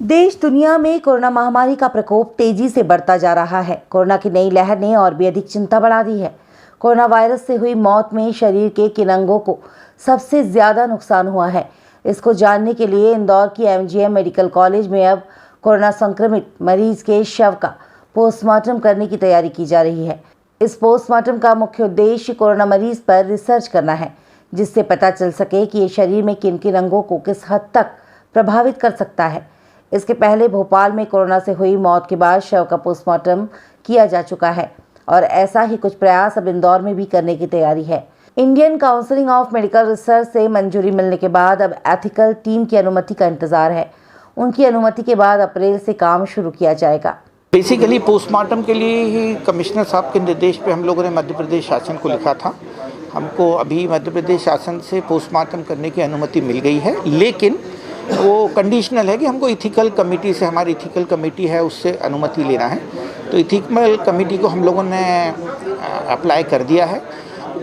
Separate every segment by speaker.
Speaker 1: देश दुनिया में कोरोना महामारी का प्रकोप तेजी से बढ़ता जा रहा है। कोरोना की नई लहर ने और भी अधिक चिंता बढ़ा दी है। कोरोना वायरस से हुई मौत में शरीर के किन अंगों को सबसे ज्यादा नुकसान हुआ है, इसको जानने के लिए इंदौर की एमजीएम मेडिकल कॉलेज में अब कोरोना संक्रमित मरीज के शव का पोस्टमार्टम करने की तैयारी की जा रही है। इस पोस्टमार्टम का मुख्य उद्देश्य कोरोना मरीज पर रिसर्च करना है, जिससे पता चल सके कि ये शरीर में किन किन अंगों को किस हद तक प्रभावित कर सकता है। इसके पहले भोपाल में कोरोना से हुई मौत के बाद शव का पोस्टमार्टम किया जा चुका है और ऐसा ही कुछ प्रयास अब इंदौर में भी करने की तैयारी है। Indian council of medical research से मंजूरी मिलने के बाद अब एथिकल टीम की अनुमति का इंतजार है। उनकी अनुमति के बाद अप्रैल से काम शुरू किया जाएगा।
Speaker 2: बेसिकली पोस्टमार्टम के लिए ही कमिश्नर साहब के निर्देश पे हम लोगों ने मध्य प्रदेश शासन को लिखा था। हमको अभी मध्य प्रदेश शासन से पोस्टमार्टम करने की अनुमति मिल गई है, लेकिन वो कंडीशनल है कि हमको इथिकल कमेटी से, हमारी इथिकल कमेटी है, उससे अनुमति लेना है। तो इथिकल कमेटी को हम लोगों ने अप्लाई कर दिया है।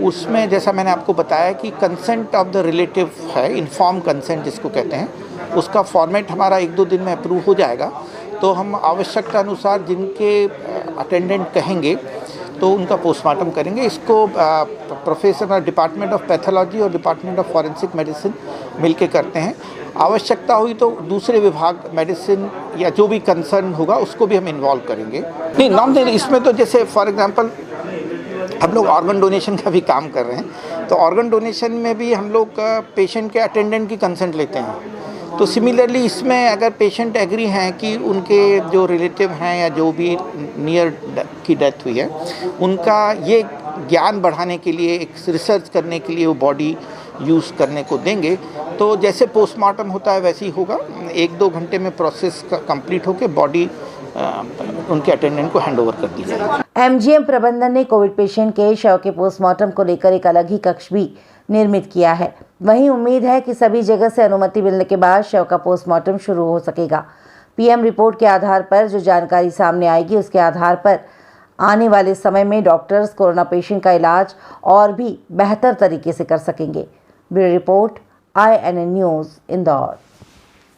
Speaker 2: उसमें जैसा मैंने आपको बताया कि कंसेंट ऑफ द रिलेटिव है, इन्फॉर्म कंसेंट जिसको कहते हैं, उसका फॉर्मेट हमारा 1-2 दिन में अप्रूव हो जाएगा। तो हम आवश्यकता अनुसार जिनके अटेंडेंट कहेंगे तो उनका पोस्टमार्टम करेंगे। इसको प्रोफेसर डिपार्टमेंट ऑफ पैथोलॉजी और डिपार्टमेंट ऑफ फॉरेंसिक मेडिसिन मिलके करते हैं। आवश्यकता हुई तो दूसरे विभाग मेडिसिन या जो भी कंसर्न होगा उसको भी हम इन्वॉल्व करेंगे। नहीं, नॉन इसमें तो जैसे फॉर एग्जांपल हम लोग ऑर्गन डोनेशन का भी काम कर रहे हैं, तो ऑर्गन डोनेशन में भी हम लोग पेशेंट के अटेंडेंट की कंसेंट लेते हैं। तो सिमिलरली इसमें अगर पेशेंट एग्री हैं कि उनके जो रिलेटिव हैं या जो भी नियर की डेथ हुई है, उनका ये ज्ञान बढ़ाने के लिए, एक रिसर्च करने के लिए वो बॉडी यूज़ करने को देंगे, तो जैसे पोस्टमार्टम होता है वैसे ही होगा। 1-2 घंटे में प्रोसेस कंप्लीट होकर बॉडी उनके अटेंडेंट को हैंडओवर कर दी जाएगी।
Speaker 1: एमजीएम प्रबंधन ने कोविड पेशेंट के शव के पोस्टमार्टम को लेकर एक अलग ही कक्ष भी निर्मित किया है। वहीं उम्मीद है कि सभी जगह से अनुमति मिलने के बाद शव का पोस्टमार्टम शुरू हो सकेगा। पीएम रिपोर्ट के आधार पर जो जानकारी सामने आएगी, उसके आधार पर आने वाले समय में डॉक्टर्स कोरोना पेशेंट का इलाज और भी बेहतर तरीके से कर सकेंगे। Bureau report, INN news, Indore.